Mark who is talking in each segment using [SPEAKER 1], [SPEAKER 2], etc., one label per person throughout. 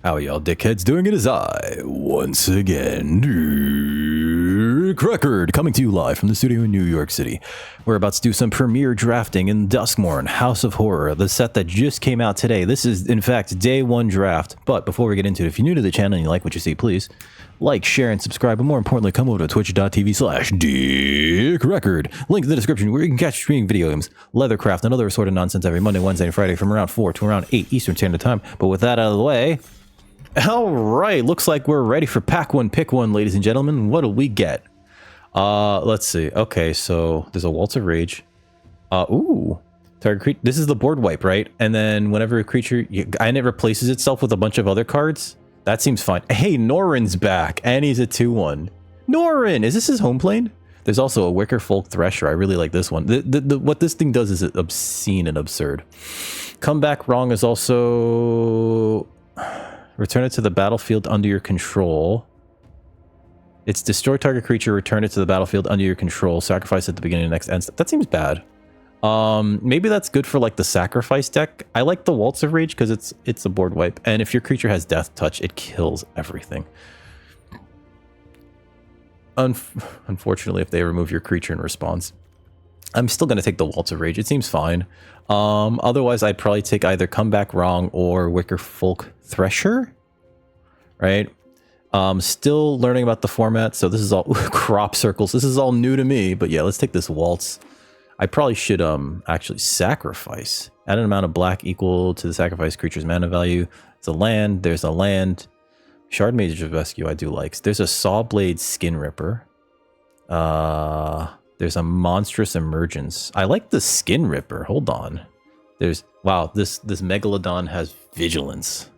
[SPEAKER 1] How y'all dickheads doing? It is I, once again, Dick Record, coming to you live from the studio in New York City. We're about to do some premiere drafting in Duskmourn, House of Horror, the set that just came out today. This is, in fact, day one draft. But before we get into it, if you're new to the channel and you like what you see, please like, share, and subscribe. But more importantly, come over to twitch.tv/DickRecord. Link in the description where you can catch streaming video games, leathercraft, and other assorted nonsense every Monday, Wednesday, and Friday from around 4 to around 8 Eastern Standard Time. But with that out of the way, all right, looks like we're ready for pack one, pick one, ladies and gentlemen. What do we get? Let's see. Okay, so there's a Waltz of Rage. Ooh. Target creature. This is the board wipe, right? And then whenever a creature, and it replaces itself with a bunch of other cards. That seems fine. Hey, Norin's back, and he's a 2/1. Norin, is this his home plane? There's also a Wicker Folk Thresher. I really like this one. What this thing does is obscene and absurd. Come Back Wrong is also... Return it to the battlefield under your control. It's destroy target creature, return it to the battlefield under your control, sacrifice at the beginning of the next end step. That seems bad. Maybe that's good for like the sacrifice deck. I like the Waltz of Rage because it's a board wipe, and if your creature has Death Touch, it kills everything. Unfortunately, if they remove your creature in response, I'm still going to take the Waltz of Rage. It seems fine. Otherwise, I'd probably take either Come Back Wrong or Wicker Folk Thresher, right? Still learning about the format, so this is all crop circles. This is all new to me, but yeah, let's take this Waltz. I probably should actually sacrifice. Add an amount of black equal to the sacrifice creature's mana value. It's a land. There's a land. Shard Mage's Rescue I do like. There's a Sawblade Skinripper. There's a Monstrous Emergence. I like the Skinripper. Hold on. There's... Wow, this Megalodon has Vigilance.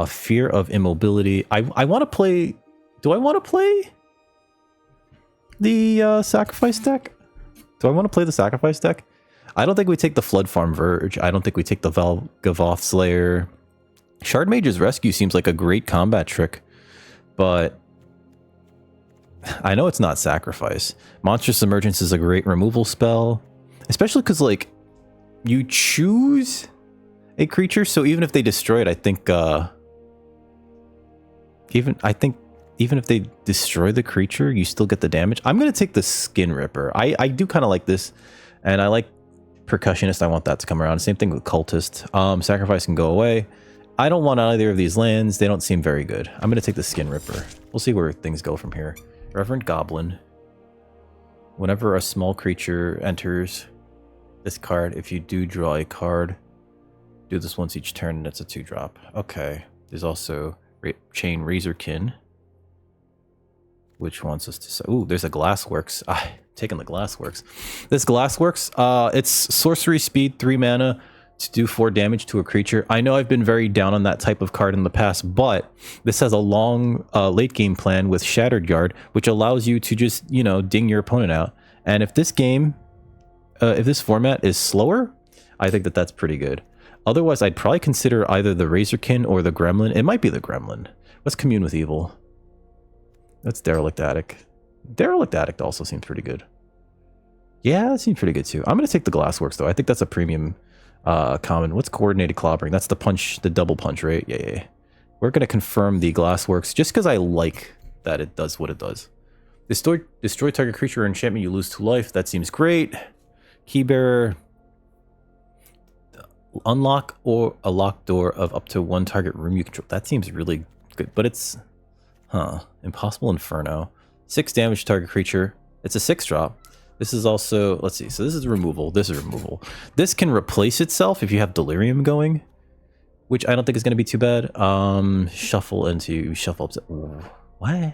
[SPEAKER 1] Fear of Immobility. I want to play... Do I want to play the Sacrifice deck? Do I want to play the Sacrifice deck? I don't think we take the Flood Farm Verge. I don't think we take the Valgavoth Slayer. Shard Mage's Rescue seems like a great combat trick, but I know it's not Sacrifice. Monstrous Emergence is a great removal spell, especially because, like, you choose a creature, so even if they destroy it, I think, even if they destroy the creature, you still get the damage. I'm going to take the Skinripper. I do kind of like this, and I like Percussionist. I want that to come around. Same thing with Cultist. Sacrifice can go away. I don't want either of these lands. They don't seem very good. I'm going to take the Skinripper. We'll see where things go from here. Reverend Goblin. Whenever a small creature enters this card, if you do draw a card, do this once each turn, and it's a 2-drop. Okay. There's also Chain Razorkin, which wants us to say, ooh, there's a Glassworks. Taking the Glassworks. This Glassworks, it's sorcery speed, 3 mana to do 4 damage to a creature. I know I've been very down on that type of card in the past, but this has a long late game plan with Shattered Guard, which allows you to just, you know, ding your opponent out. And if this game, if this format is slower, I think that that's pretty good. Otherwise, I'd probably consider either the Razorkin or the Gremlin. It might be the Gremlin. Let's Commune with Evil. That's Derelict Attic. Derelict Attic also seems pretty good. Yeah, that seems pretty good too. I'm going to take the Glassworks though. I think that's a premium common. What's Coordinated Clobbering? That's the punch, the double punch, right? Yeah. We're going to confirm the Glassworks just because I like that it does what it does. Destroy target creature or enchantment, you lose 2 life. That seems great. Keybearer. Unlock or a locked door of up to 1 target room you control. That seems really good, but it's... Impossible Inferno. 6 damage to target creature. It's a 6-drop. This is also... Let's see. So this is removal. This is removal. This can replace itself if you have Delirium going, which I don't think is going to be too bad. Shuffle up to... What?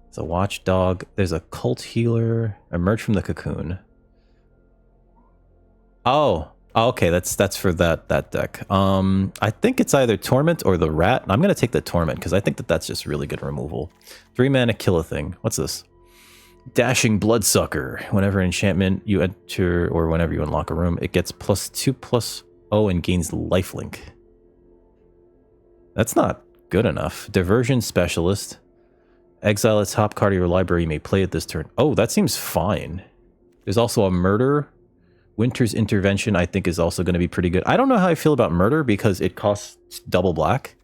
[SPEAKER 1] It's a Watchdog. There's a Cult Healer. Emerge from the Cocoon. Oh, okay, that's for that deck. I think it's either Torment or the Rat. I'm going to take the Torment because I think that that's just really good removal. 3 mana, kill a thing. What's this? Dashing Bloodsucker. Whenever enchantment you enter or whenever you unlock a room, it gets +2/+0 and gains lifelink. That's not good enough. Diversion Specialist. Exile a top card of your library. You may play it this turn. Oh, that seems fine. There's also a Murder Winter's Intervention, I think, is also going to be pretty good. I don't know how I feel about Murder because it costs double black.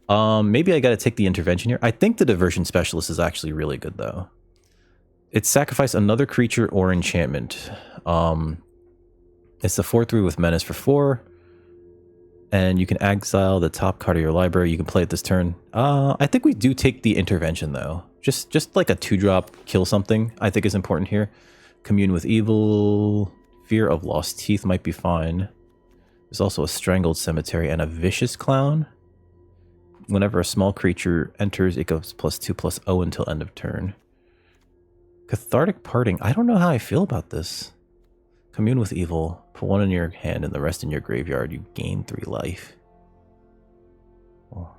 [SPEAKER 1] Maybe I got to take the Intervention here. I think the Diversion Specialist is actually really good, though. It's sacrifice another creature or enchantment. It's the 4/3 with Menace for 4. And you can exile the top card of your library. You can play it this turn. I think we do take the Intervention, though. Just like a 2-drop kill something, I think is important here. Commune with Evil. Fear of Lost Teeth might be fine. There's also a Strangled Cemetery and a Vicious Clown. Whenever a small creature enters, it goes +2/+0 until end of turn. Cathartic Parting. I don't know how I feel about this. Commune with Evil. Put 1 in your hand and the rest in your graveyard. You gain 3 life. Oh.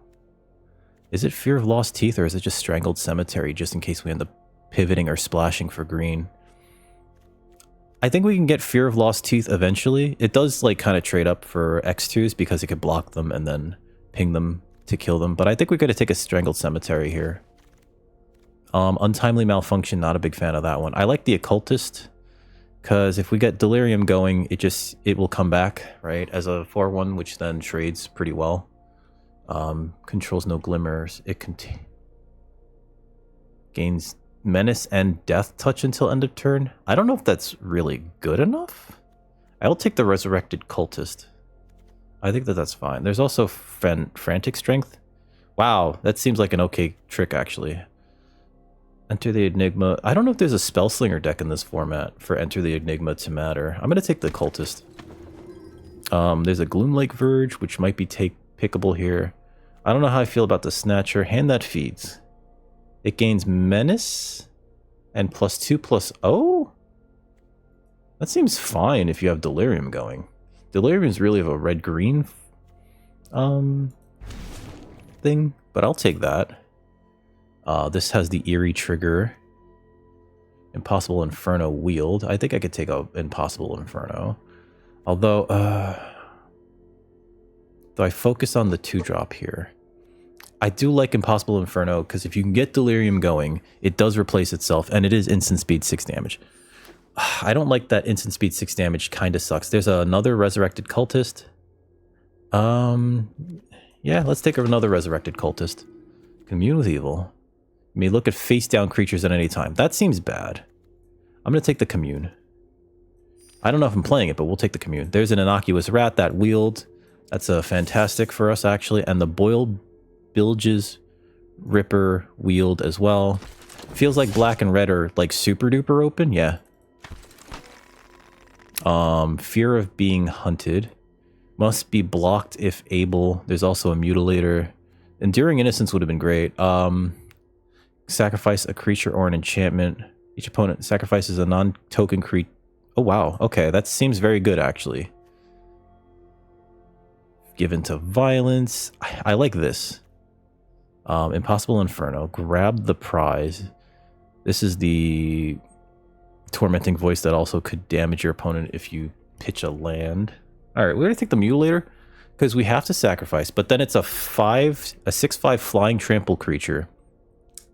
[SPEAKER 1] Is it Fear of Lost Teeth or is it just Strangled Cemetery just in case we end up pivoting or splashing for green? I think we can get Fear of Lost Teeth eventually. It does like kind of trade up for X2s because it could block them and then ping them to kill them. But I think we're going to take a Strangled Cemetery here. Untimely Malfunction, not a big fan of that one. I like the Occultist because if we get Delirium going, it will come back, right? As a 4/1, which then trades pretty well. Controls no glimmers. It gains Menace and Death Touch until end of turn. I don't know if that's really good enough. I'll take the Resurrected Cultist. I think that's fine. There's also Frantic Strength. Wow, that seems like an okay trick, actually. Enter the Enigma. I don't know if there's a Spellslinger deck in this format for Enter the Enigma to matter. I'm going to take the Cultist. There's a Gloomlake Verge, which might be pickable here. I don't know how I feel about the Snatcher. Hand that feeds. It gains Menace and +2/+0? That seems fine if you have Delirium going. Delirium is really of a red-green thing, but I'll take that. This has the Eerie Trigger. Impossible Inferno Wield. I think I could take a Impossible Inferno. Although, do I focus on the 2-drop here? I do like Impossible Inferno because if you can get Delirium going, it does replace itself, and it is instant speed 6 damage. I don't like that instant speed 6 damage, kind of sucks. There's another Resurrected Cultist. Yeah, let's take another Resurrected Cultist. Commune with Evil. You may look at face-down creatures at any time. That seems bad. I'm going to take the Commune. I don't know if I'm playing it, but we'll take the Commune. There's an Innocuous Rat, that Wield. That's a fantastic for us, actually. And the Boiled Bilge's Ripper Wield as well. Feels like black and red are like super duper open. Yeah. Fear of being hunted. Must be blocked if able. There's also a Mutilator. Enduring Innocence would have been great. Sacrifice a creature or an enchantment. Each opponent sacrifices a non-token creature. Oh wow. Okay, that seems very good actually. Given to violence. I like this. Impossible Inferno. Grab the prize. This is the Tormenting Voice that also could damage your opponent if you pitch a land. Alright, we're going to take the Mutilator because we have to sacrifice, but then it's a 6/5 flying trample creature.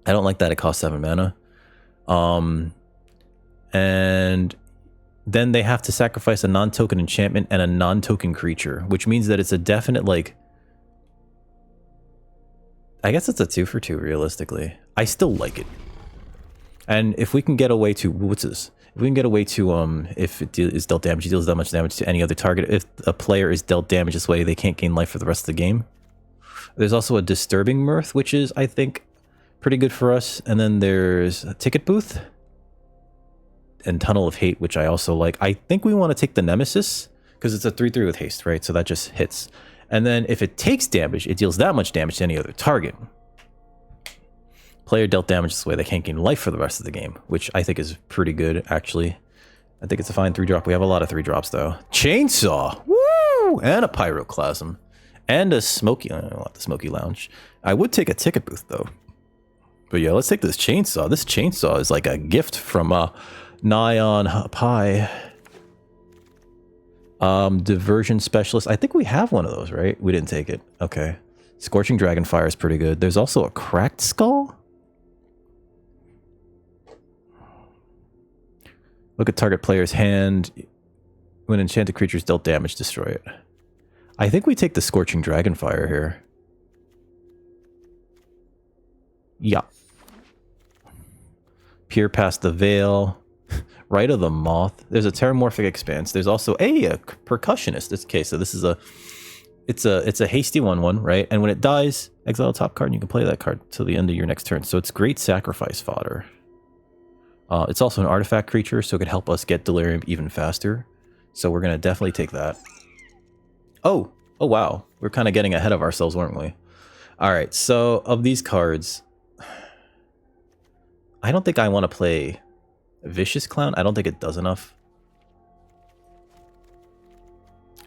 [SPEAKER 1] I don't like that. It costs 7 mana. And then they have to sacrifice a non-token enchantment and a non-token creature, which means that it's a definite, like, I guess it's a 2 for 2 realistically. I still like it. And if we can get away to, what's this? If we can get away to, if it is dealt damage, it deals that much damage to any other target. If a player is dealt damage this way, they can't gain life for the rest of the game. There's also a Disturbing Mirth, which is, I think, pretty good for us. And then there's a Ticket Booth and Tunnel of Hate, which I also like. I think we want to take the Nemesis because it's a 3/3 with haste, right? So that just hits. And then if it takes damage, it deals that much damage to any other target. Player dealt damage this way, they can't gain life for the rest of the game, which I think is pretty good, actually. I think it's a fine 3-drop. We have a lot of 3-drops, though. Chainsaw! Woo! And a Pyroclasm. And a Smoky... I don't want the Smoky Lounge. I would take a Ticket Booth, though. But yeah, let's take this Chainsaw. This Chainsaw is like a gift from Nigh on High. Diversion Specialist. I think we have one of those, right? We didn't take it. Okay. Scorching Dragonfire is pretty good. There's also a Cracked Skull. Look at target player's hand. When enchanted creatures dealt damage, destroy it. I think we take the Scorching Dragonfire here. Yeah. Peer past the Veil. Rite of the Moth. There's a Terramorphic Expanse. There's also a Percussionist. Okay, so this is it's a hasty 1/1, right? And when it dies, exile a top card and you can play that card till the end of your next turn. So it's great sacrifice fodder. It's also an artifact creature, so it could help us get Delirium even faster. So we're gonna definitely take that. Oh wow. We're kind of getting ahead of ourselves, weren't we? Alright, so of these cards, I don't think I want to play Vicious Clown. I don't think it does enough.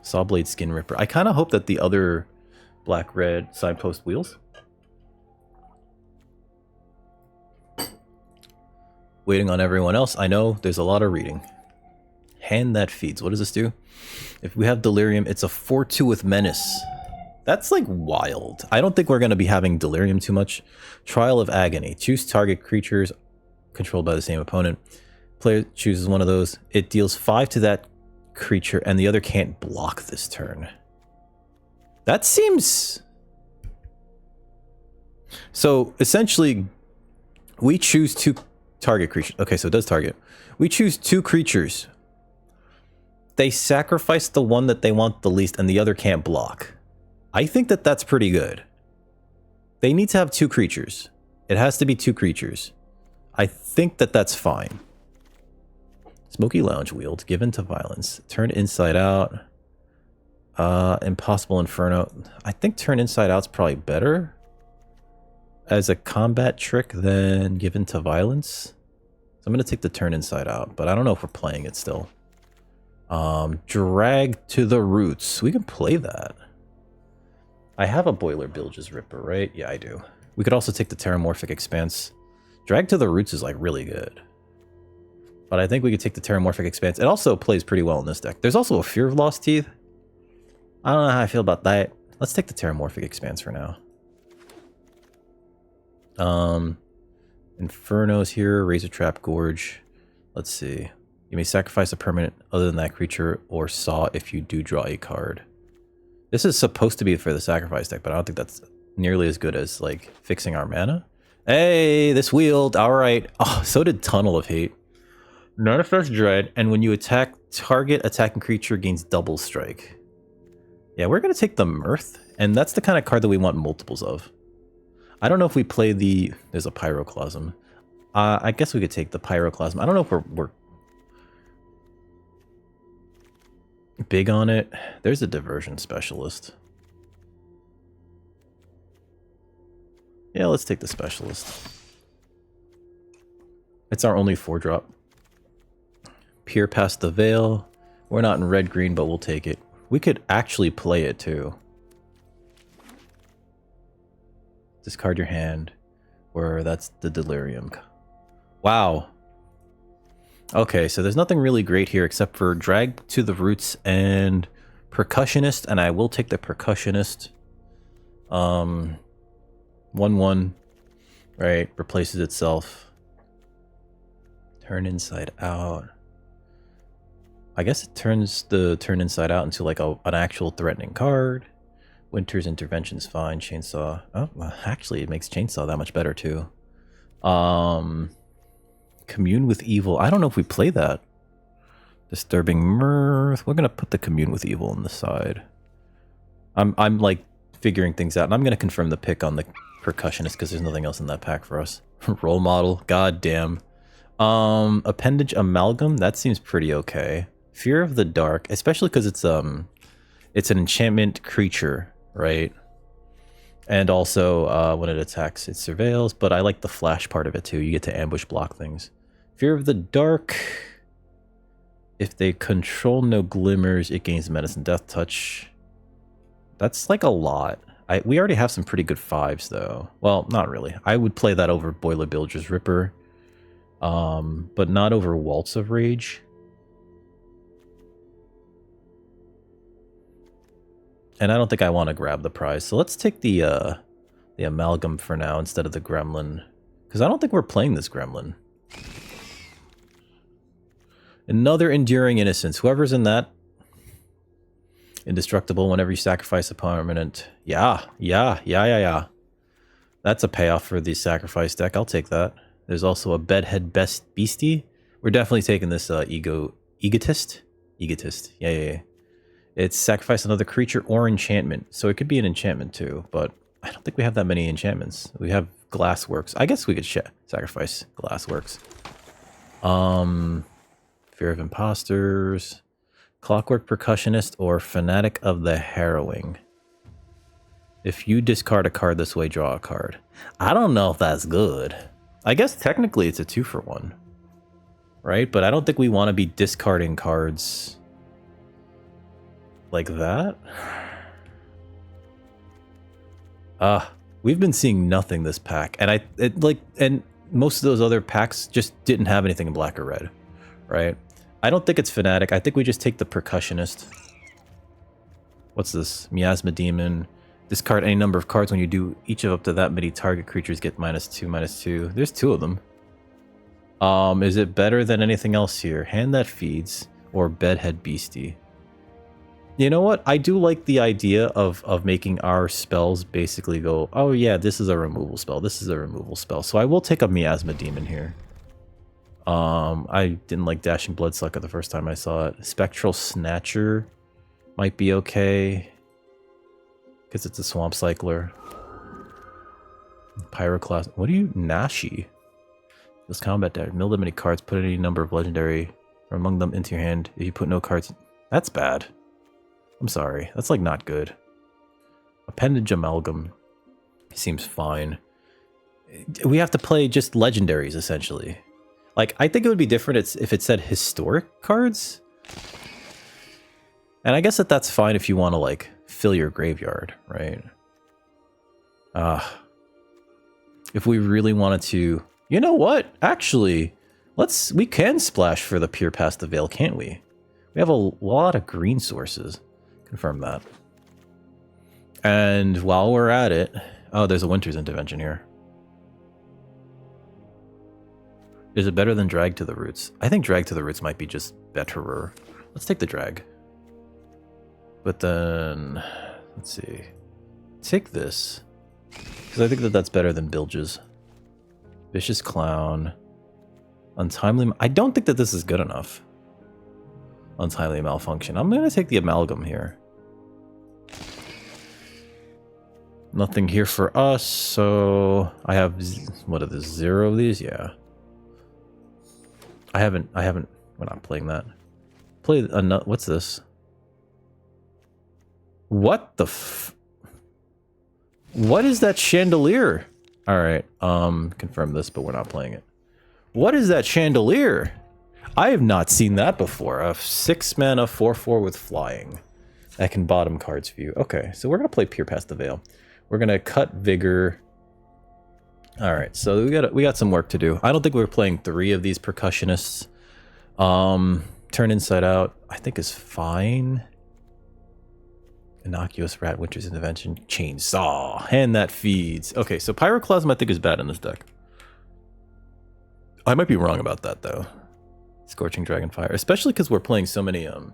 [SPEAKER 1] Sawblade, Skinripper. I kind of hope that the other black-red signpost wheels. Waiting on everyone else. I know there's a lot of reading. Hand that feeds. What does this do? If we have Delirium, it's a 4/2 with Menace. That's like wild. I don't think we're going to be having Delirium too much. Trial of Agony. Choose target creatures controlled by the same opponent. Player chooses one of those. It deals 5 to that creature and the other can't block this turn. That seems... So essentially, we choose 2 target creatures. Okay, so it does target. We choose 2 creatures. They sacrifice the one that they want the least and the other can't block. I think that that's pretty good. They need to have 2 creatures. It has to be 2 creatures. I think that that's fine. Smoky Lounge Wield, given to violence. Turn inside out. Impossible Inferno. I think turn inside out's probably better as a combat trick than given to violence. So I'm going to take the turn inside out, but I don't know if we're playing it still. Drag to the Roots. We can play that. I have a Boiler Bilge's Ripper, right? Yeah, I do. We could also take the Terramorphic Expanse. Drag to the Roots is like really good. But I think we could take the Terramorphic Expanse. It also plays pretty well in this deck. There's also a Fear of Lost Teeth. I don't know how I feel about that. Let's take the Terramorphic Expanse for now. Inferno's here. Razor Trap Gorge. Let's see. You may sacrifice a permanent other than that creature or Saw if you do draw a card. This is supposed to be for the sacrifice deck, but I don't think that's nearly as good as like fixing our mana. Hey, this wheeled. All right. Oh, so did Tunnel of Hate. Manifest Dread, and when you attack, target attacking creature gains double strike. Yeah, we're going to take the Mirth, and that's the kind of card that we want multiples of. I don't know if we play the... There's a Pyroclasm. I guess we could take the Pyroclasm. I don't know if we're big on it. There's a Diversion Specialist. Yeah, let's take the Specialist. It's our only 4-drop. Peer past the Veil. We're not in red-green, but we'll take it. We could actually play it, too. Discard your hand. Where that's the Delirium. Wow. Okay, so there's nothing really great here except for Drag to the Roots and Percussionist, and I will take the Percussionist. 1/1, right? Replaces itself. Turn inside out. I guess it turns the turn inside out into like an actual threatening card. Winter's Intervention's fine. Chainsaw. Oh, well, actually, it makes Chainsaw that much better too. Commune with Evil. I don't know if we play that. Disturbing Mirth. We're gonna put the Commune with Evil on the side. I'm like figuring things out, and I'm gonna confirm the pick on the Percussionist because there's nothing else in that pack for us. Role Model. God damn. Appendage Amalgam. That seems pretty okay. Fear of the Dark, especially because it's an enchantment creature, right? And also when it attacks, it surveils. But I like the flash part of it too. You get to ambush block things. Fear of the Dark. If they control no glimmers, it gains Medicine Death Touch. That's like a lot. We already have some pretty good 5s though. Well, not really. I would play that over Boiler Bilge's Ripper. But not over Waltz of Rage. And I don't think I want to grab the prize. So let's take the Amalgam for now instead of the Gremlin. Because I don't think we're playing this Gremlin. Another Enduring Innocence. Whoever's in that Indestructible whenever you sacrifice a permanent. Yeah. That's a payoff for the sacrifice deck. I'll take that. There's also a Bedhead Best Beastie. We're definitely taking this Egotist. Yeah. It's sacrifice another creature or enchantment. So it could be an enchantment too, but I don't think we have that many enchantments. We have Glassworks. I guess we could sacrifice Glassworks. Fear of Imposters, Clockwork Percussionist, or Fanatic of the Harrowing. If you discard a card this way, draw a card. I don't know if that's good. I guess technically it's a 2-for-1. Right? But I don't think we want to be discarding cards like that. We've been seeing nothing this pack, and and most of those other packs just didn't have anything in black or red, right? I don't think it's Fanatic. I think we just take the Percussionist. What's this? Miasma Demon. Discard any number of cards. When you do, each of up to that many target creatures get -2/-2. There's 2 of them. Is it better than anything else here? Hand That Feeds or Bedhead Beastie? You know what? I do like the idea of making our spells basically go, oh yeah, this is a removal spell. This is a removal spell. So I will take a Miasma Demon here. I didn't like Dashing Bloodsucker the first time I saw it. Spectral Snatcher might be okay, because it's a Swamp Cycler. Pyroclast. What are you? Nashi. This combat deck. Mill that many cards. Put any number of legendary or among them into your hand. If you put no cards... That's bad. I'm sorry. That's like not good. Appendage Amalgam seems fine. We have to play just legendaries, essentially. Like, I think it would be different if it said historic cards. And I guess that's fine if you want to, like, fill your graveyard, right? If we really wanted to... You know what? Actually, we can splash for the Peer Past the Veil, can't we? We have a lot of green sources. Confirm that. And while we're at it... Oh, there's a Winter's Intervention here. Is it better than Drag to the Roots? I think Drag to the Roots might be just betterer. Let's take the Drag. But then... Let's see. Take this. Because I think that's better than Bilge's. Vicious Clown. Untimely... I don't think that this is good enough. Untimely Malfunction. I'm going to take the Amalgam here. Nothing here for us, so... I have... What are the 0 of these? Yeah. I haven't... We're not playing that. Play another... What's this? What the f... What is that chandelier? Alright, confirm this, but we're not playing it. What is that chandelier? I have not seen that before. A 6-mana 4/4 with flying. That can bottom cards for you. Okay, so we're gonna play Peer Past the Veil. We're gonna cut Vigor. Alright, so we got some work to do. I don't think we're playing 3 of these Percussionists. Turn Inside Out, I think is fine. Innocuous Rat, Winter's Intervention, Chainsaw, Hand That Feeds. Okay, so Pyroclasm I think is bad in this deck. I might be wrong about that though. Scorching Dragonfire, especially because we're playing so many oh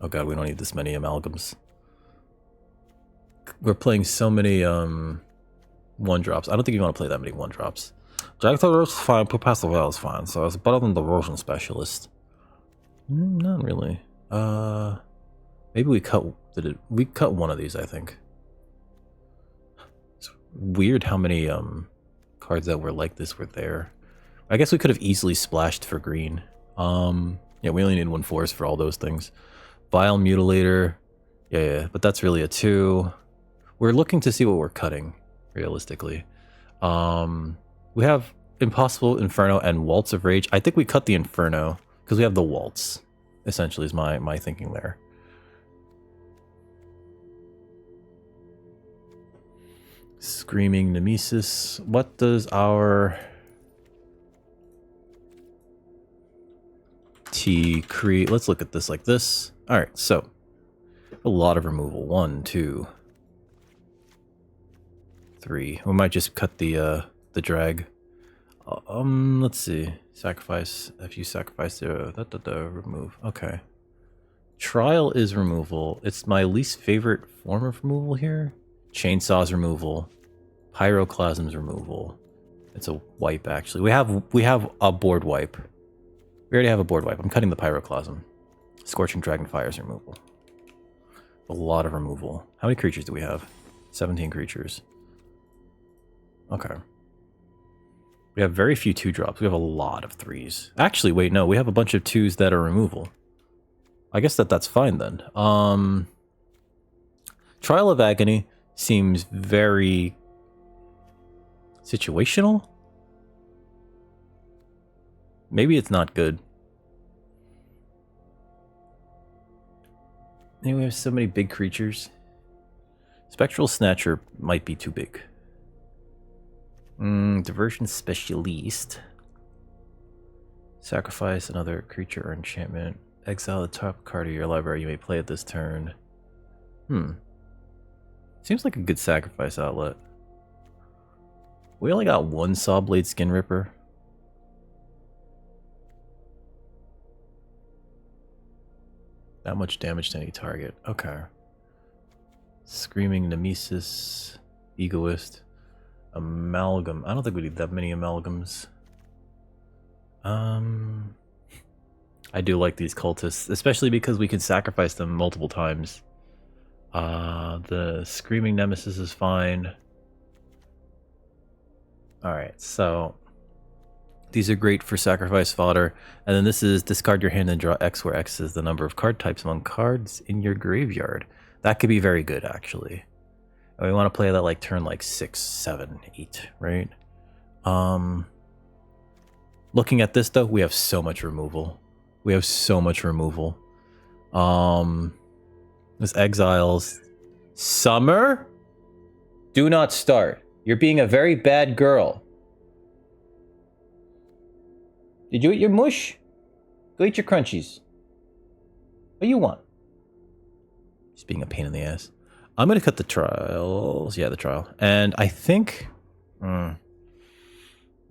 [SPEAKER 1] god, we don't need this many amalgams. We're playing so many 1-drops. I don't think you want to play that many 1-drops. Drag to the Roots is fine, Put Past the Veil is fine, so it's better than the Erosion Specialist. Not really. Maybe we cut one of these, I think. It's weird how many cards that were like this were there. I guess we could have easily splashed for green. Yeah, we only need 1 force for all those things. Vile Mutilator. Yeah, but that's really a 2. We're looking to see what we're cutting, realistically. We have Impossible Inferno and Waltz of Rage. I think we cut the Inferno because we have the Waltz, essentially, is my thinking there. Screaming Nemesis. What does our T create? Let's look at this like this. All right, so a lot of removal. 1, 2, 3. We might just cut the drag. Let's see. Sacrifice. If you sacrifice the remove. Okay. Trial is removal. It's my least favorite form of removal here. Chainsaws removal. Pyroclasm's removal. It's a wipe actually. We have a board wipe. We already have a board wipe. I'm cutting the Pyroclasm. Scorching Dragonfire's removal. A lot of removal. How many creatures do we have? 17 creatures. Okay. We have very few 2-drops. We have a lot of 3s. Actually, wait, no. We have a bunch of 2s that are removal. I guess that's fine then. Trial of Agony seems very situational. Maybe it's not good. We have so many big creatures. Spectral Snatcher might be too big. Diversion Specialist. Sacrifice another creature or enchantment. Exile the top card of your library you may play at this turn. Seems like a good sacrifice outlet. We only got one Sawblade Skinripper. That much damage to any target. Okay. Screaming Nemesis. Egoist. Amalgam. I don't think we need that many amalgams. I do like these cultists, especially because we can sacrifice them multiple times. The Screaming Nemesis is fine. Alright, so these are great for sacrifice fodder. And then this is discard your hand and draw X, where X is the number of card types among cards in your graveyard. That could be very good, actually. And we want to play that like turn like 6, 7, 8, right? Looking at this though, we have so much removal. We have so much removal. This exiles. Summer? Do not start. You're being a very bad girl. Did you eat your mush? Go eat your crunchies. What do you want? Just being a pain in the ass. I'm going to cut the trials. Yeah, the trial. And I think...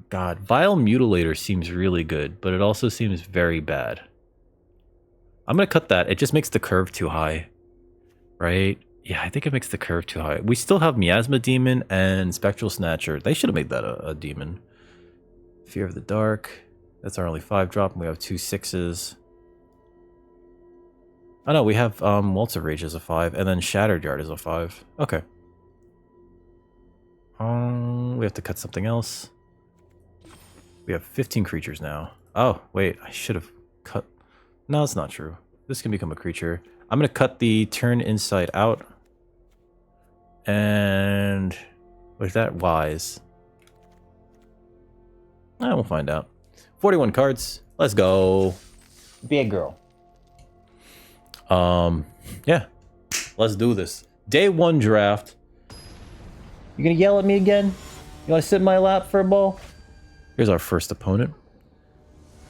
[SPEAKER 1] God, Vile Mutilator seems really good, but it also seems very bad. I'm going to cut that. It just makes the curve too high. Right? Yeah, I think it makes the curve too high. We still have Miasma Demon and Spectral Snatcher. They should have made that a demon. Fear of the Dark. That's our only 5-drop, and we have 2 6s. Oh no, we have Waltz of Rage as a 5, and then Shattered Yard as a 5. Okay. We have to cut something else. We have 15 creatures now. Oh, wait, I should have cut... No, that's not true. This can become a creature. I'm going to cut the turn inside out. And... was that wise? We'll find out. 41 cards. Let's go. Be a girl. Yeah. Let's do this. Day 1 draft. You gonna yell at me again? You wanna sit in my lap for a ball? Here's our first opponent.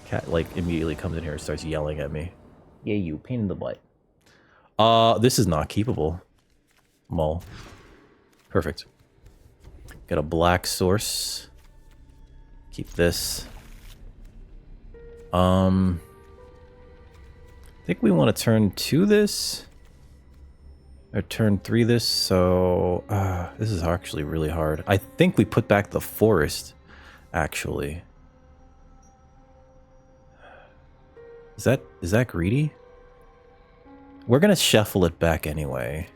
[SPEAKER 1] Cat, like, immediately comes in here and starts yelling at me. Yeah, you. Pain in the butt. This is not keepable. Mull. Perfect. Got a black source. Keep this. I think we want to turn 2 this. Or turn 3 this, so... this is actually really hard. I think we put back the forest, actually. Is that greedy? We're gonna shuffle it back anyway.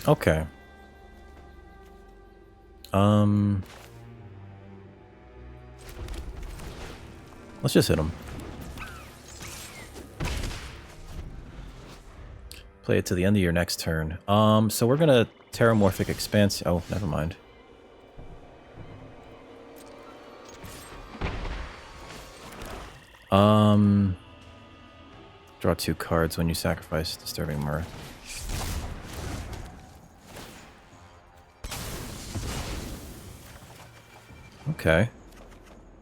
[SPEAKER 1] Okay. Let's just hit him. Play it to the end of your next turn. So we're gonna Terramorphic Expanse. Oh, never mind. Draw 2 cards when you sacrifice Disturbing Mirth. Okay.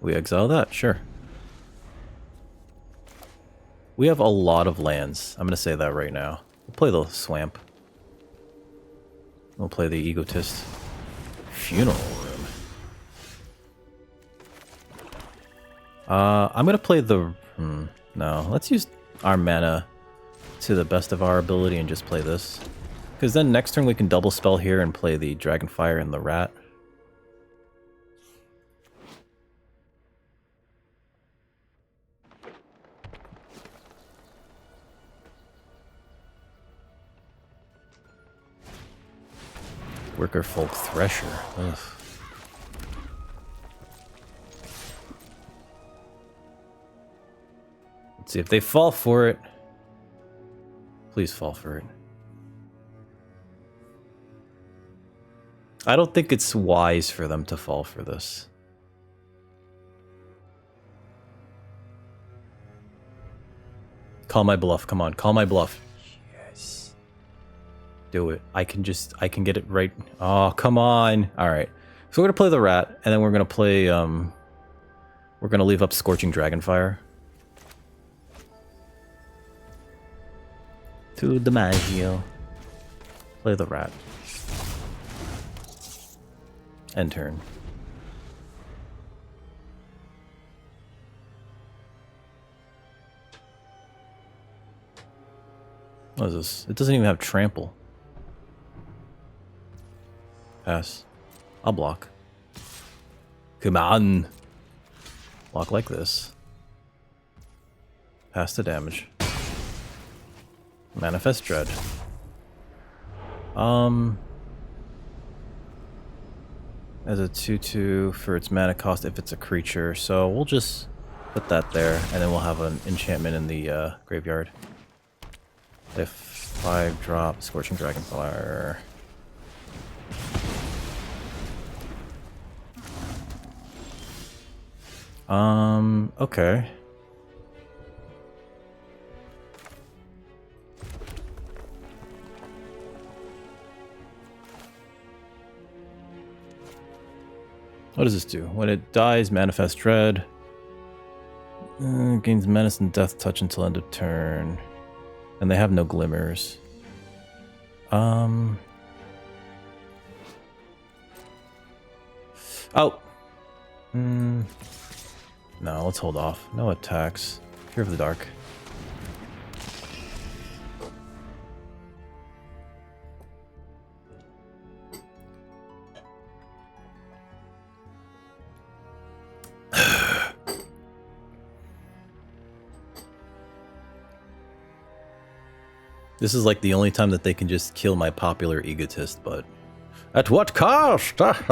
[SPEAKER 1] We exile that, sure. We have a lot of lands. I'm going to say that right now. We'll play the Swamp. We'll play the Egotist Funeral Room. I'm gonna play the... no, let's use our mana to the best of our ability and just play this. Because then next turn we can double spell here and play the Dragonfire and the Rat. Worker Folk Thresher. Ugh. Let's see if they fall for it. Please fall for it. I don't think it's wise for them to fall for this. Call my bluff. Come on, call my bluff. Yes. Do it. I can get it right. Oh, come on. All right. So we're going to play the Rat, and then we're going to play, we're going to leave up Scorching Dragonfire. To DiMaggio. Play the Rat. End turn. What is this? It doesn't even have trample. Pass. I'll block. Come on. Block like this. Pass the damage. Manifest Dread. As a 2/2 for its mana cost if it's a creature. So we'll just put that there, and then we'll have an enchantment in the graveyard. If 5 drop, Scorching Dragonfire. Okay. What does this do? When it dies, Manifest Dread. Gains Menace and Death Touch until end of turn. And they have no glimmers. Oh. No, let's hold off. No attacks. Fear of the Dark. This is like the only time that they can just kill my popular Egotist, but at what cost? Because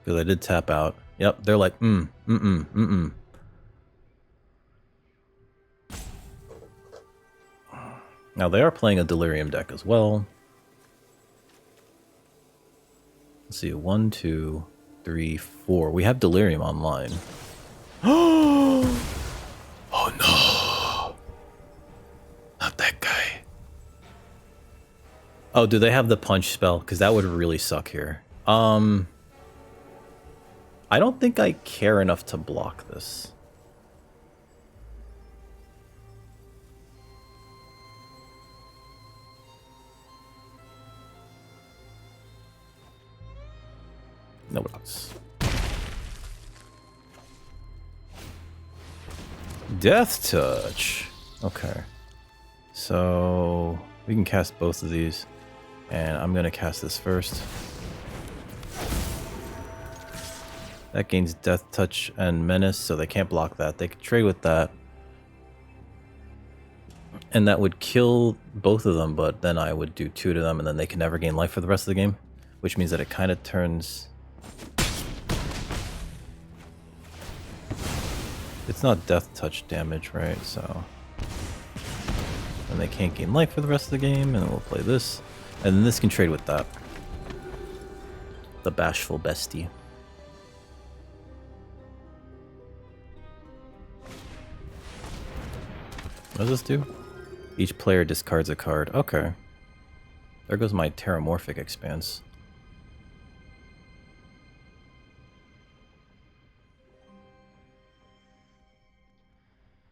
[SPEAKER 1] I did tap out. Yep, they're like, Now they are playing a Delirium deck as well. Let's see, 1, 2, 3, 4. We have Delirium online. Oh no! Not that guy. Oh, do they have the punch spell? Because that would really suck here. I don't think I care enough to block this. No blocks. Death Touch. Okay. So we can cast both of these. And I'm going to cast this first. That gains Death Touch and Menace, so they can't block that. They could trade with that. And that would kill both of them, but then I would do 2 to them, and then they can never gain life for the rest of the game. Which means that it kind of turns... It's not Death Touch damage, right? So... And they can't gain life for the rest of the game, and then we'll play this. And then this can trade with that. The Bashful Bestie. What does this do? Each player discards a card. Okay. There goes my Terramorphic Expanse.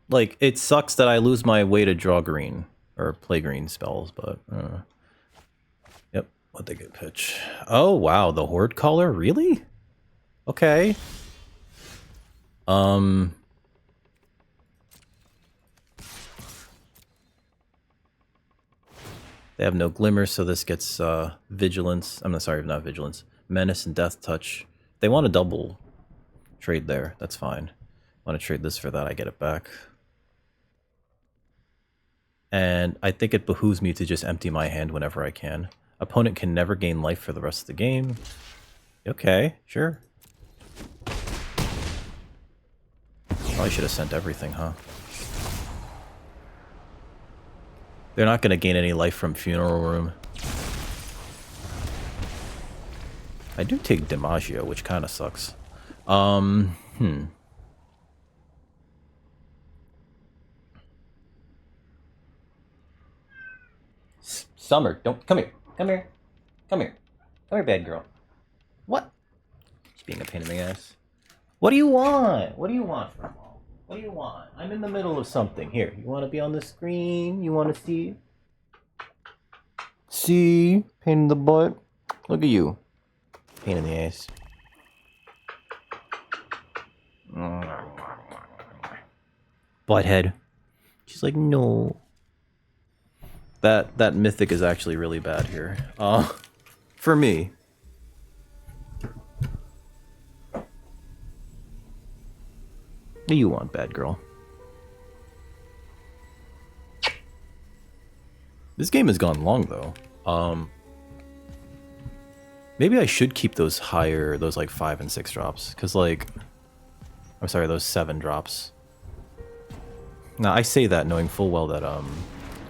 [SPEAKER 1] Like, it sucks that I lose my way to draw green. Or play green spells, but... Yep, let they get pitch. Oh, wow, the Horde Caller? Really? Okay. They have no Glimmer, so this gets Vigilance. I'm not sorry, not Vigilance. Menace and Death Touch. They want a double trade there. That's fine. Want to trade this for that, I get it back. And I think it behooves me to just empty my hand whenever I can. Opponent can never gain life for the rest of the game. Okay, sure. Probably should have sent everything, huh? They're not going to gain any life from Funeral Room. I do take DiMaggio, which kind of sucks. Summer, don't... Come here. Come here. Come here. Come here, bad girl. What? She's being a pain in the ass. What do you want? What do you want from mom? What do you want? I'm in the middle of something. Here, you want to be on the screen? You want to see? See? Pain in the butt? Look at you. Pain in the ass. Butthead. She's like, no. That mythic is actually really bad here. For me. What do you want, bad girl? This game has gone long, though. Maybe I should keep those higher, those like 5 and 6 drops. Because like, I'm sorry, those 7 drops. Now, I say that knowing full well that,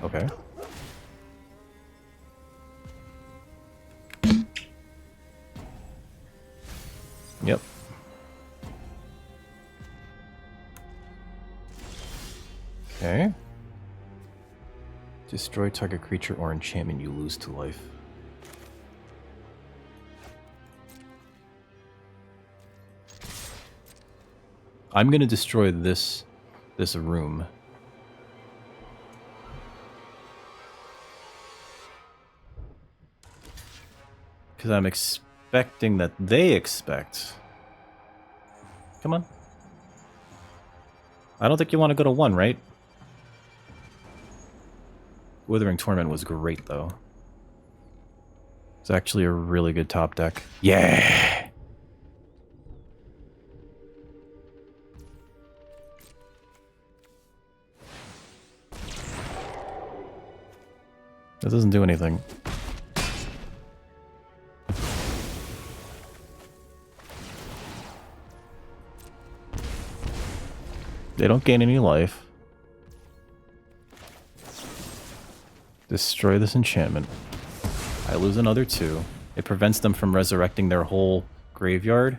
[SPEAKER 1] okay. Yep. Okay. Destroy target creature or enchantment, you lose 2 life. I'm gonna destroy this room. Because I'm expecting that they expect. Come on. I don't think you want to go to 1, right? Withering Torment was great, though. It's actually a really good top deck. Yeah! That doesn't do anything. They don't gain any life. Destroy this enchantment. I lose another 2. It prevents them from resurrecting their whole graveyard.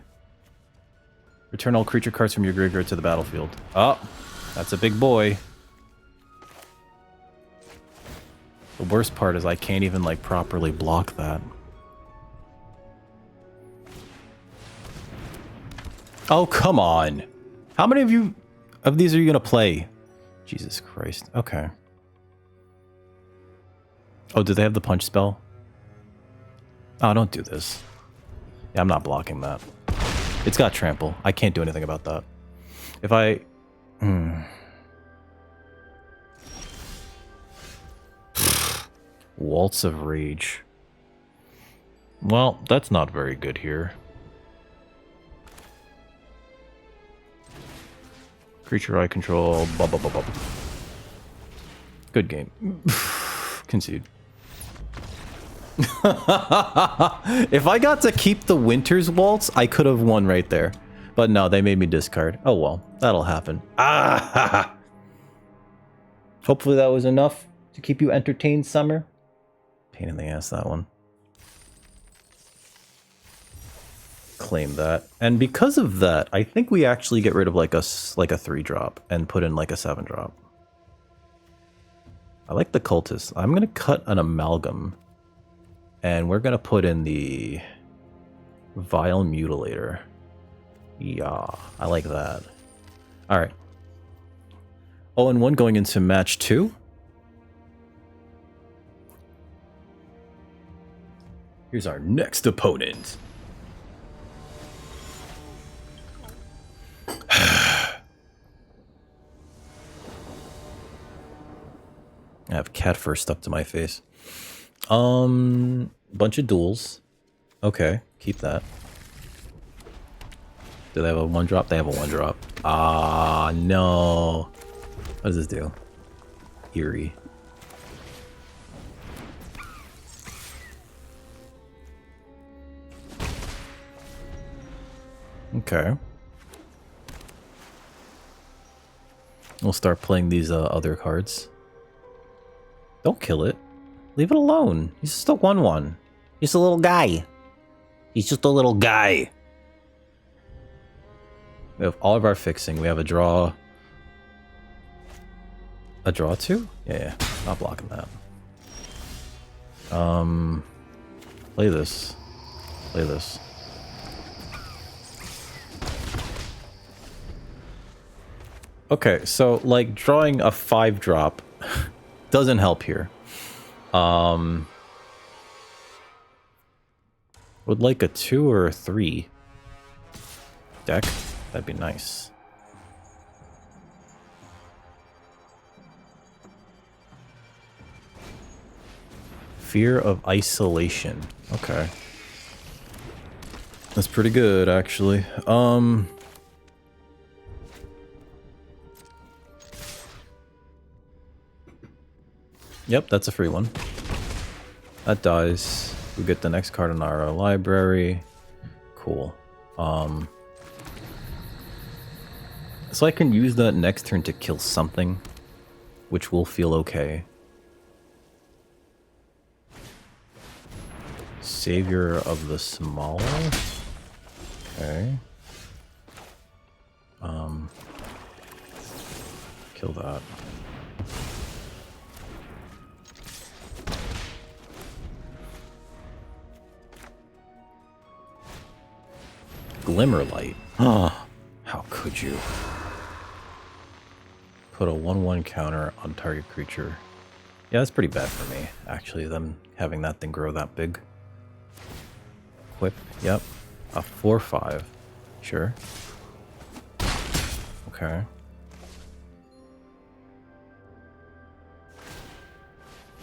[SPEAKER 1] Return all creature cards from your graveyard to the battlefield. Oh, that's a big boy. The worst part is I can't even like properly block that. Oh, come on. How many of these are you going to play? Jesus Christ. Okay. Oh, do they have the punch spell? Oh, don't do this. Yeah, I'm not blocking that. It's got trample. I can't do anything about that. If I... Waltz of Rage. Well, that's not very good here. Creature I control. Blah, blah, blah, blah. Good game. Concede. If I got to keep the Winter's Waltz, I could have won right there. But no, they made me discard. Oh well, that'll happen. Ah! Hopefully that was enough to keep you entertained, Summer. Pain in the ass, that one. Claim that. And because of that, I think we actually get rid of like a 3-drop and put in like a 7-drop. I like the Cultist. I'm going to cut an Amalgam. And we're going to put in the Vile Mutilator. Yeah, I like that. Alright. Oh, and 1 going into match 2. Here's our next opponent. I have cat fur stuck to my face. Bunch of duels. Okay, keep that. Do they have a 1-drop? They have a 1-drop. Ah, no. What does this do? Eerie. Okay. We'll start playing these other cards. Don't kill it. Leave it alone. He's just a 1/1. He's a little guy. He's just a little guy. We have all of our fixing. We have a draw. A draw 2? Yeah, not blocking that. Play this. Play this. Okay, so like drawing a 5-drop doesn't help here. Would like a 2 or a 3 deck. That'd be nice. Fear of isolation. Okay. That's pretty good, actually. Yep, that's a free one. That dies. We get the next card in our library. Cool. So I can use that next turn to kill something, which will feel okay. Savior of the Smaller. Okay. Kill that. Glimmerlight. Ah, how could you? Put a 1/1 counter on target creature. Yeah, that's pretty bad for me, actually, them having that thing grow that big. Equip, yep. A 4/5. Sure. Okay.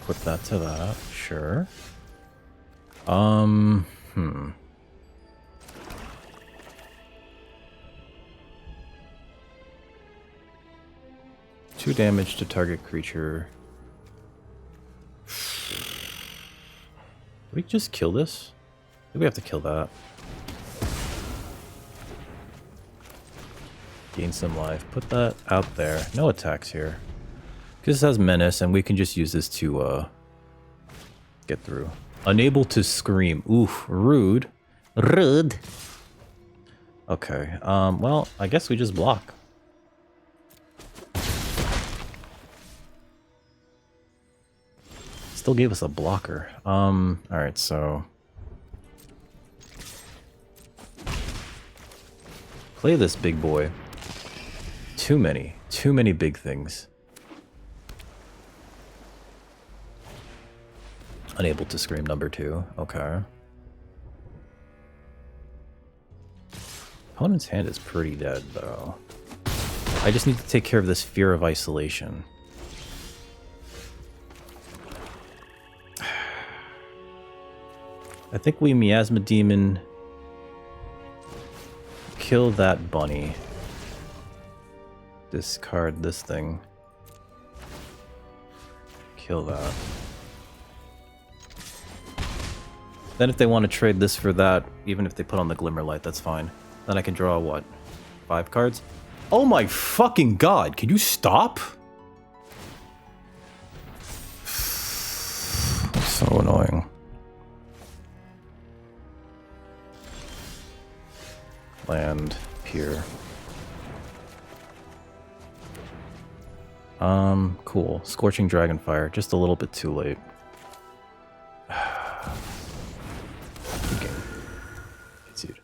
[SPEAKER 1] Equip that to that. Sure. Two damage to target creature. Did we just kill this? Did we have to kill that? Gain some life. Put that out there. No attacks here. Because this has menace, and we can just use this to get through. Unable to scream. Oof, rude. Rude. Okay. Well, I guess we just block. Still gave us a blocker. Alright, so play this big boy. Too many big things. Unable to scream number 2. Okay. Opponent's hand is pretty dead, though. I just need to take care of this fear of isolation. I think we Miasma Demon kill that bunny. Discard this thing. Kill that. Then if they want to trade this for that, even if they put on the Glimmerlight, that's fine. Then I can draw, what, 5 cards? Oh my fucking god, can you stop? So annoying. Land, pier. Cool. Scorching Dragonfire, just a little bit too late. Okay. Dude.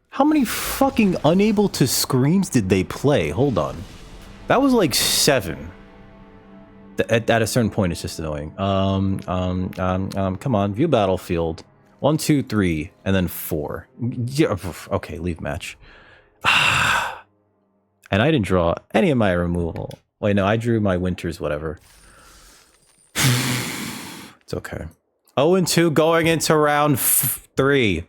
[SPEAKER 1] How many fucking unable to screams did they play? Hold on. That was like 7. At a certain point, it's just annoying. Come on, view battlefield. 1, 2, 3, and then 4. Yeah, okay, leave match. And I didn't draw any of my removal. Wait, no, I drew my winters, whatever. It's okay. 0 and 2 going into round 3.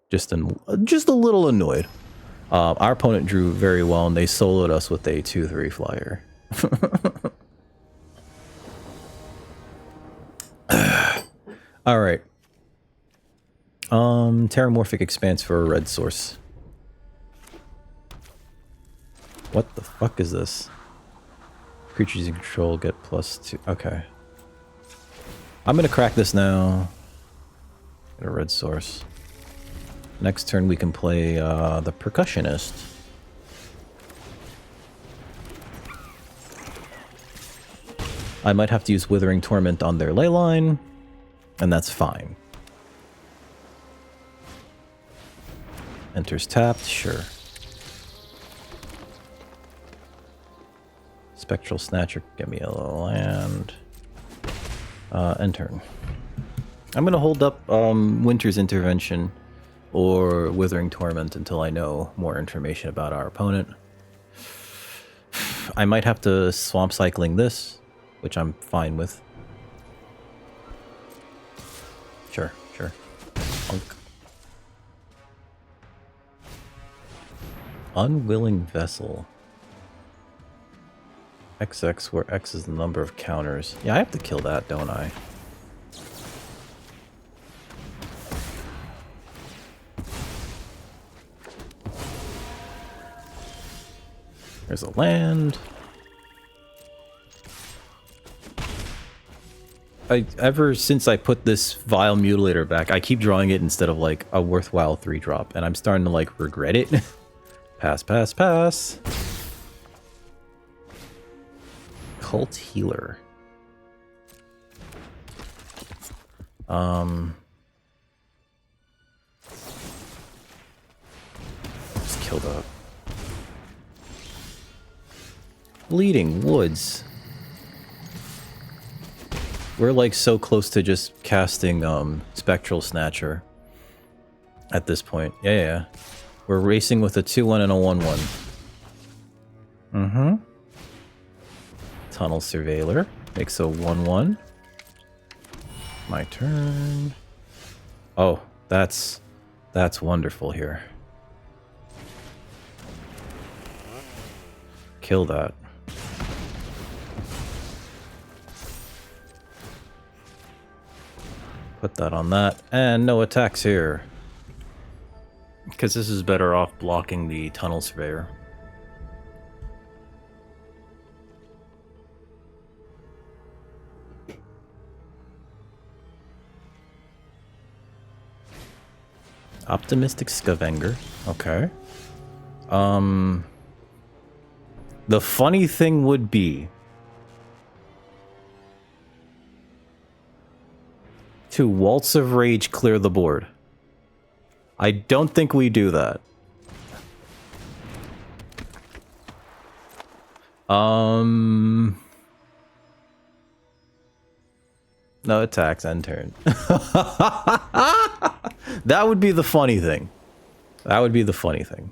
[SPEAKER 1] Just a little annoyed. Our opponent drew very well, and they soloed us with a 2/3 flyer. All right. Terramorphic Expanse for a red source. What the fuck is this? Creatures you control get +2. Okay. I'm gonna crack this now. Get a red source. Next turn we can play the Percussionist. I might have to use Withering Torment on their Leyline, and that's fine. Enters tapped, sure. Spectral Snatcher, get me a land. End turn. I'm gonna hold up Winter's Intervention or Withering Torment until I know more information about our opponent. I might have to Swamp Cycling this, which I'm fine with. Sure. Punk. Unwilling Vessel. XX, where X is the number of counters. Yeah, I have to kill that, don't I? There's a land. Ever since I put this Vile Mutilator back, I keep drawing it instead of like a worthwhile 3-drop, and I'm starting to like regret it. Pass. Cult Healer. Just kill that. Bleeding Woods. We're like so close to just casting Spectral Snatcher at this point. Yeah. We're racing with a 2/1 and a 1/1. Tunnel Surveiller makes a 1/1. My turn. Oh, that's wonderful here. Kill that. Put that on that, and no attacks here. Because this is better off blocking the Tunnel Surveyor. Optimistic Scavenger. Okay. The funny thing would be to Waltz of Rage clear the board. I don't think we do that. No attacks, end turn. That would be the funny thing. That would be the funny thing.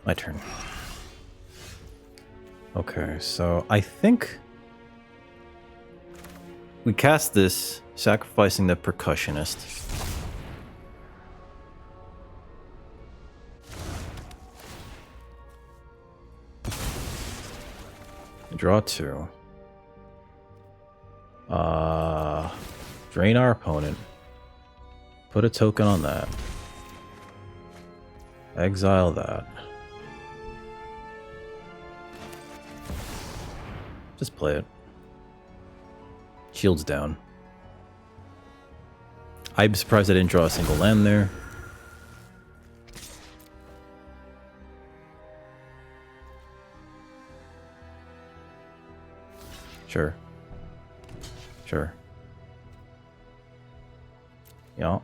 [SPEAKER 1] My turn. Okay, so I think we cast this, sacrificing the Percussionist. Draw 2. Drain our opponent. Put a token on that. Exile that. Just play it. Shields down. I'm surprised I didn't draw a single land there. Sure. Yeah.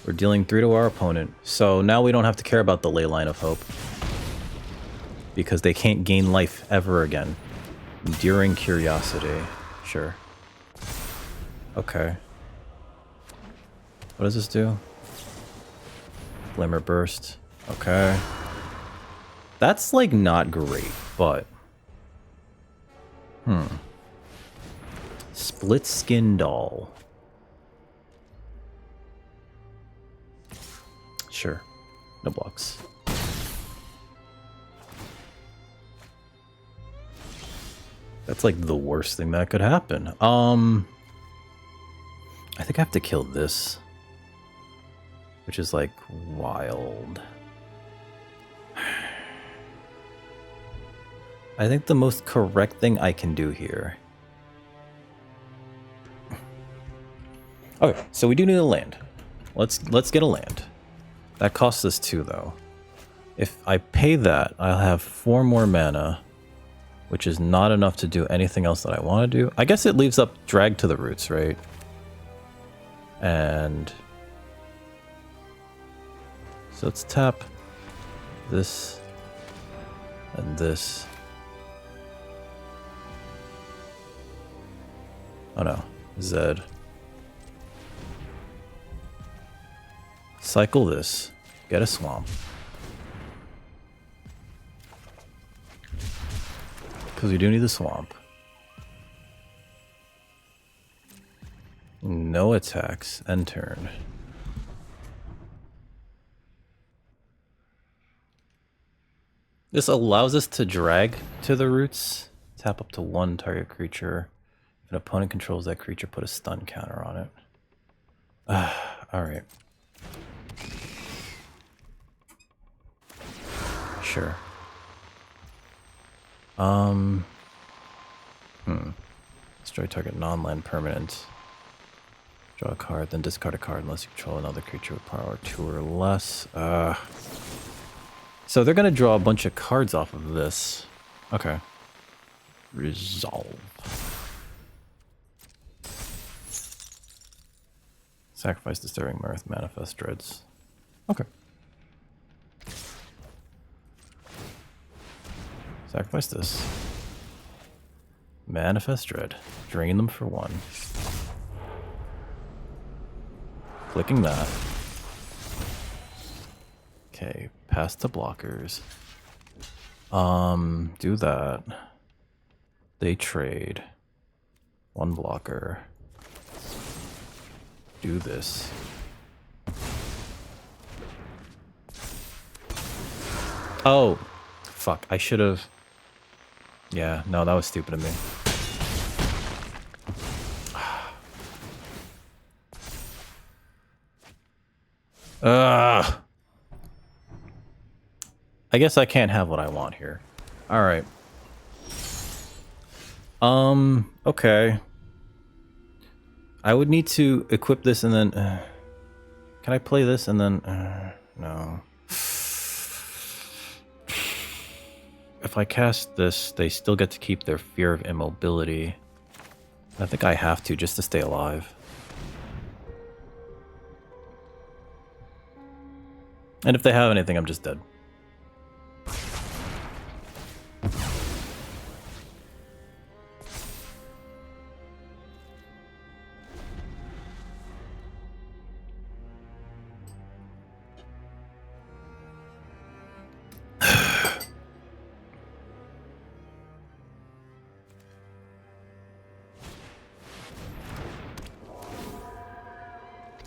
[SPEAKER 1] We're dealing 3 to our opponent. So now we don't have to care about the Ley Line of Hope. Because they can't gain life ever again. Enduring Curiosity. Sure. Okay. What does this do? Glimmer Burst. Okay. That's, like, not great, but... Split Skin Doll. Sure. No blocks. That's like the worst thing that could happen. I think I have to kill this. Which is like wild. I think the most correct thing I can do here. Okay, so we do need a land. Let's get a land. That costs us 2 though. If I pay that, I'll have 4 more mana. Which is not enough to do anything else that I want to do. I guess it leaves up Drag to the Roots, right? And... so let's tap this and this. Oh no, Zed. Cycle this, get a swamp. Because we do need the swamp. No attacks, end turn. This allows us to drag to the roots. Tap up to 1 target creature. If an opponent controls that creature, put a stun counter on it. Alright. Sure. Destroy target non-land permanent. Draw a card, then discard a card unless you control another creature with power 2 or less. So they're gonna draw a bunch of cards off of this. Okay. Resolve. Sacrifice Disturbing Mirth, Manifest Dreads. Okay. Sacrifice this. Manifest Dread. Drain them for 1. Clicking that. Okay, pass to blockers. Do that. They trade. 1 blocker. Do this. Oh, fuck, I should have... yeah, no, that was stupid of me. Ugh. I guess I can't have what I want here. Alright. Okay. I would need to equip this and then... can I play this and then... no. If I cast this, they still get to keep their Fear of Immobility. I think I have to, just to stay alive. And if they have anything, I'm just dead.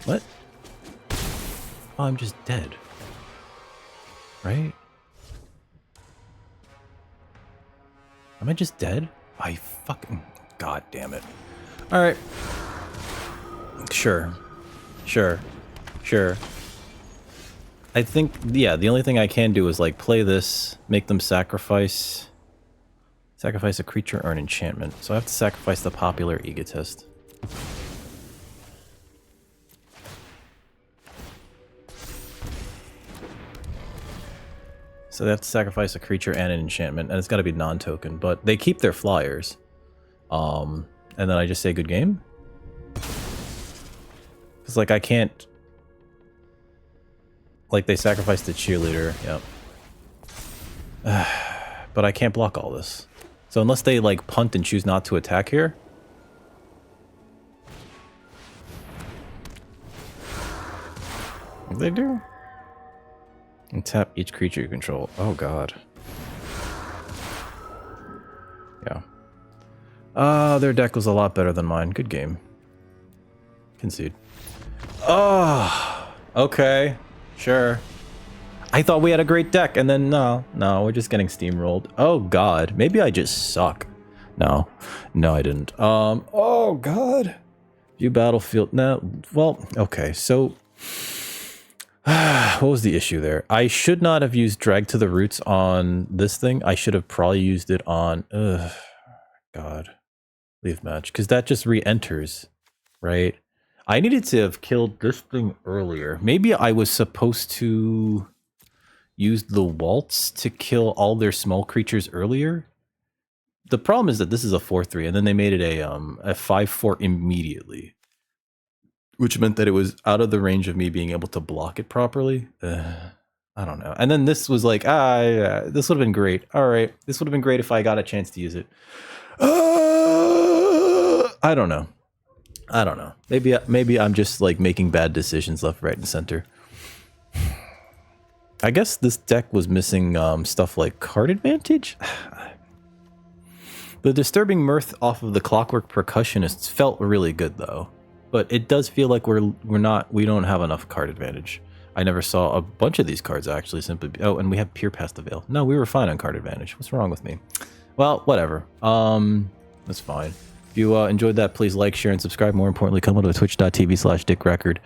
[SPEAKER 1] What? Oh, I'm just dead. Right? Am I just dead? I fucking... God damn it. Alright. Sure. Sure. Sure. I think, yeah, the only thing I can do is, like, play this, make them sacrifice... sacrifice a creature or an enchantment. So I have to sacrifice the Popular Egotist. So they have to sacrifice a creature and an enchantment, and it's got to be non-token, but they keep their flyers. And then I just say good game? Because, like, I can't... Like they sacrificed the cheerleader. Yep. But I can't block all this. So unless they like punt and choose not to attack here. What do they do? And tap each creature you control. Oh god. Yeah. Their deck was a lot better than mine. Good game. Concede. Oh, okay. Sure. I thought we had a great deck, and then no, we're just getting steamrolled. Oh god. Maybe I just suck. No, I didn't. Oh god. View battlefield. No, well, okay, so what was the issue there? I should not have used drag to the roots on this thing. I should have probably used it on god. Leave match, because that just re-enters, right? I needed to have killed this thing earlier. Maybe I was supposed to use the waltz to kill all their small creatures earlier. The problem is that this is a 4/3, and then they made it a 5/4 immediately, which meant that it was out of the range of me being able to block it properly. I don't know. And then this was like, yeah, this would have been great. All right, this would have been great if I got a chance to use it. I don't know. Maybe I'm just like making bad decisions left, right, and center. I guess this deck was missing stuff like card advantage. The disturbing mirth off of the Clockwork Percussionists felt really good though, but it does feel like we don't have enough card advantage. I never saw a bunch of these cards actually simply. Oh, and we have Peer Past the Veil. No, we were fine on card advantage. What's wrong with me? Well, whatever. That's fine. If you enjoyed that, please like, share, and subscribe. More importantly, come over to twitch.tv/dickrecord.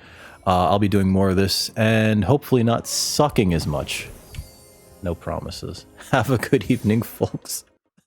[SPEAKER 1] I'll be doing more of this and hopefully not sucking as much. No promises. Have a good evening, folks.